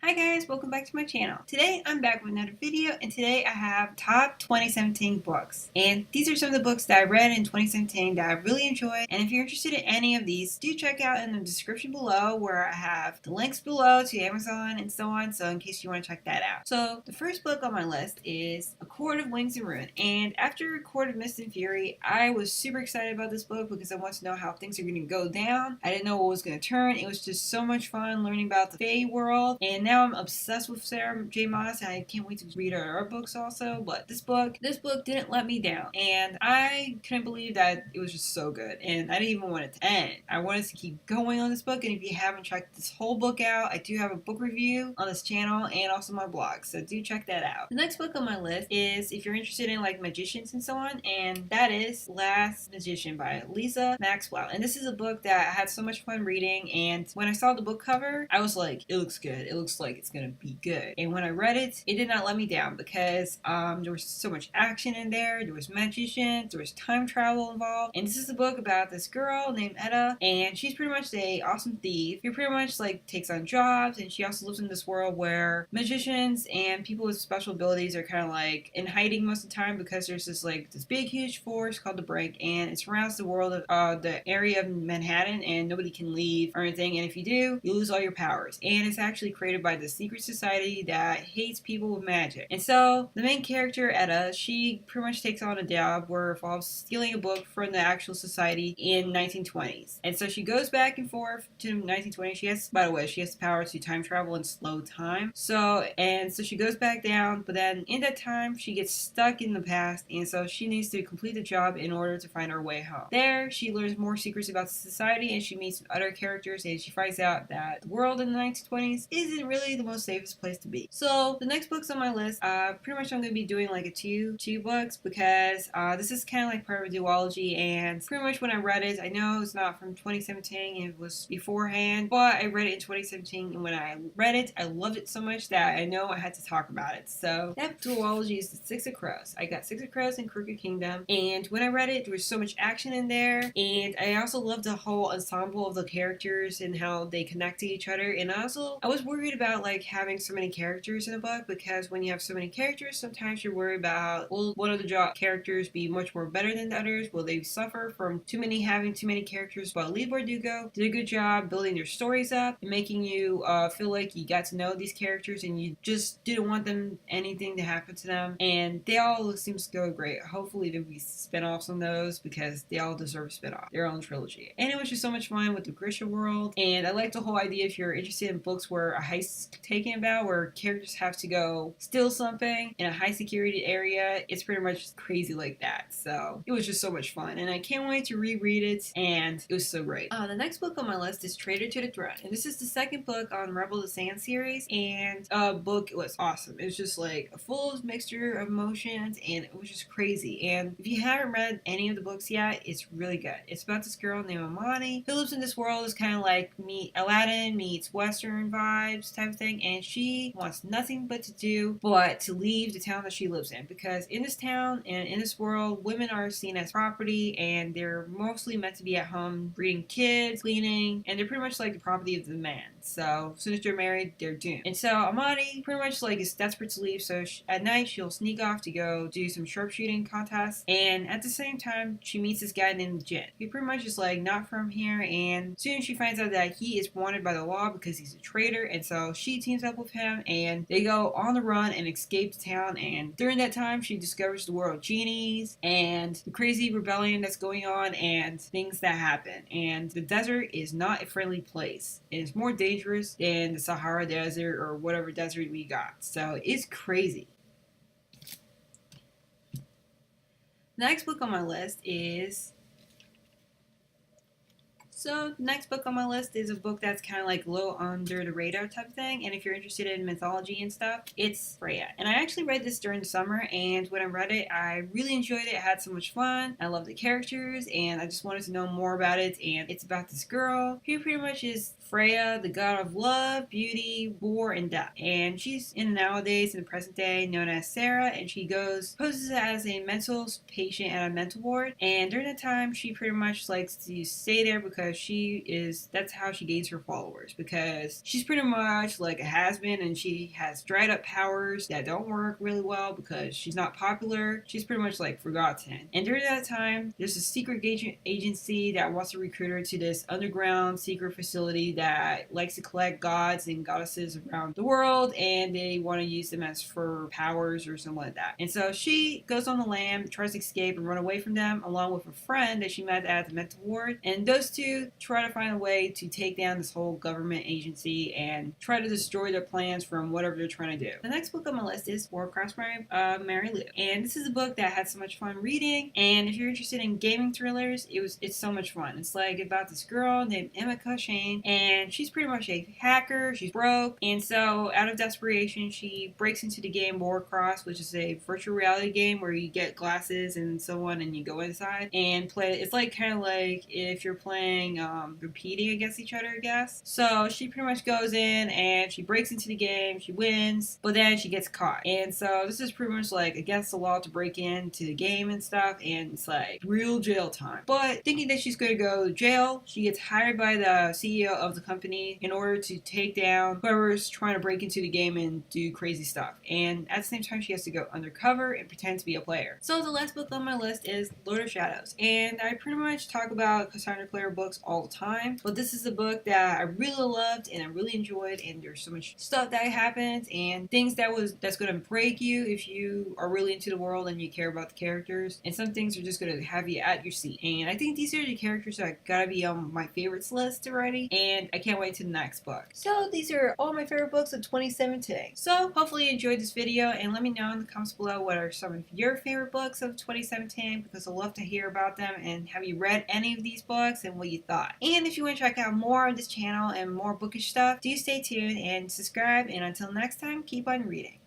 Hi guys, welcome back to my channel. Today I'm back with another video, and today I have top 2017 books. And these are some of the books that I read in 2017 that I really enjoyed. And if you're interested in any of these, do check out in the description below where I have the links below to Amazon and so on, so in case you want to check that out. So the first book on my list is A Court of Wings and Ruin. And after A Court of Mist and Fury, I was super excited about this book because I want to know how things are going to go down. I didn't know what was going to turn. It was just so much fun learning about the Fae world. And now I'm obsessed with Sarah J. Maas, and I can't wait to read her books also. But this book didn't let me down, and I couldn't believe that it was just so good. And I didn't even want it to end. I wanted to keep going on this book. And if you haven't checked this whole book out, I do have a book review on this channel and also my blog, so do check that out. The next book on my list is if you're interested in like magicians and so on, and that is Last Magician by Lisa Maxwell. And this is a book that I had so much fun reading. And when I saw the book cover, I was like, it looks good. It looks like it's gonna be good. And when I read it, it did not let me down because there was so much action in there. There was magicians, there was time travel involved. And this is a book about this girl named Etta, and she's pretty much a awesome thief who pretty much like takes on jobs, and she also lives in this world where magicians and people with special abilities are kind of like in hiding most of the time because there's this big huge force called the Brink, and it surrounds the world of the area of Manhattan, and nobody can leave or anything, and if you do, you lose all your powers. And it's actually created by the secret society that hates people with magic. And so the main character, Etta, she pretty much takes on a job where it involves stealing a book from the actual society in 1920s. And so she goes back and forth to 1920s. She has, by the way, she has the power to time travel and slow time. So she goes back down, but then in that time she gets stuck in the past, and so she needs to complete the job in order to find her way home. There she learns more secrets about society, and she meets other characters, and she finds out that the world in the 1920s isn't really the most safest place to be. So the next books on my list, pretty much I'm going to be doing like a two books because this is kind of like part of a duology, and pretty much when I read it, I know it's not from 2017, it was beforehand, but I read it in 2017, and when I read it, I loved it so much that I know I had to talk about it. So that duology is the Six of Crows. I got Six of Crows and Crooked Kingdom, and when I read it, there was so much action in there, and I also loved the whole ensemble of the characters and how they connect to each other. And I was worried about like having so many characters in a book, because when you have so many characters, sometimes you're worried about, will one of the characters be much more better than the others? Will they suffer from having too many characters? But Leigh Bardugo did a good job building their stories up and making you feel like you got to know these characters and you just didn't want anything to happen to them. And they all seem to go great. Hopefully there'll be spin-offs on those because they all deserve a spin-off, their own trilogy. And it was just so much fun with the Grisha world. And I like the whole idea, if you're interested in books where a heist is taken about, where characters have to go steal something in a high security area, it's pretty much crazy like that. So it was just so much fun, and I can't wait to reread it, and it was so great. The next book on my list is Traitor to the Throne, and this is the second book on Rebel the Sand series, and book was awesome. It was just like a full mixture of emotions, and it was just crazy. And if you haven't read any of the books yet, it's really good. It's about this girl named Amani who lives in this world. It's kind of like Aladdin meets Western vibes type of thing, and she wants nothing but to leave the town that she lives in, because in this town and in this world, women are seen as property, and they're mostly meant to be at home breeding kids, cleaning, and they're pretty much like the property of the man. So as soon as they're married, they're doomed. And so Amani pretty much like is desperate to leave, so at night she'll sneak off to go do some sharpshooting contests, and at the same time she meets this guy named Jin. He pretty much is like not from here, and soon she finds out that he is wanted by the law because he's a traitor, and so she teams up with him, and they go on the run and escape the town. And during that time she discovers the world of genies and the crazy rebellion that's going on and things that happen. And the desert is not a friendly place. It's more dangerous than the Sahara Desert or whatever desert we got. So it's crazy. The next book on my list is the next book on my list is a book that's kind of like low under the radar type of thing, and if you're interested in mythology and stuff, it's Freya. And I actually read this during the summer, and when I read it, I really enjoyed it. I had so much fun. I love the characters, and I just wanted to know more about it. And it's about this girl who pretty much is Freya, the god of love, beauty, war, and death. And she's in nowadays, in the present day, known as Sarah, and she poses as a mental patient at a mental ward. And during that time, she pretty much likes to stay there because that's how she gains her followers, because she's pretty much like a has-been and she has dried up powers that don't work really well because she's not popular. She's pretty much like forgotten. And during that time, there's a secret agency that wants to recruit her to this underground secret facility that likes to collect gods and goddesses around the world, and they want to use them as for powers or something like that. And so she goes on the lam, tries to escape and run away from them, along with a friend that she met at the mental ward. And those two try to find a way to take down this whole government agency and try to destroy their plans from whatever they're trying to do. The next book on my list is Warcraft Marylou. And this is a book that I had so much fun reading. And if you're interested in gaming thrillers, it's so much fun. It's like about this girl named Emma Cushane, and she's pretty much a hacker. She's broke, and so out of desperation, she breaks into the game Warcraft, which is a virtual reality game where you get glasses and so on, and you go inside and play. It's like kind of like if you're playing competing against each other, I guess. So she pretty much goes in and she breaks into the game. She wins, but then she gets caught. And so this is pretty much like against the law to break into the game and stuff, and it's like real jail time. But thinking that she's going to go to jail, she gets hired by the CEO of the company in order to take down whoever's trying to break into the game and do crazy stuff. And at the same time, she has to go undercover and pretend to be a player. So the last book on my list is Lord of Shadows. And I pretty much talk about Cassandra Clare books all the time, but this is a book that I really loved and I really enjoyed, and there's so much stuff that happens and things that's going to break you if you are really into the world and you care about the characters, and some things are just going to have you at your seat. And I think these are the characters that gotta be on my favorites list already, and I can't wait to the next book. So these are all my favorite books of 2017. So hopefully you enjoyed this video, and let me know in the comments below what are some of your favorite books of 2017, because I'd love to hear about them and have you read any of these books and what you thought. And if you want to check out more on this channel and more bookish stuff, do stay tuned and subscribe, and until next time, keep on reading.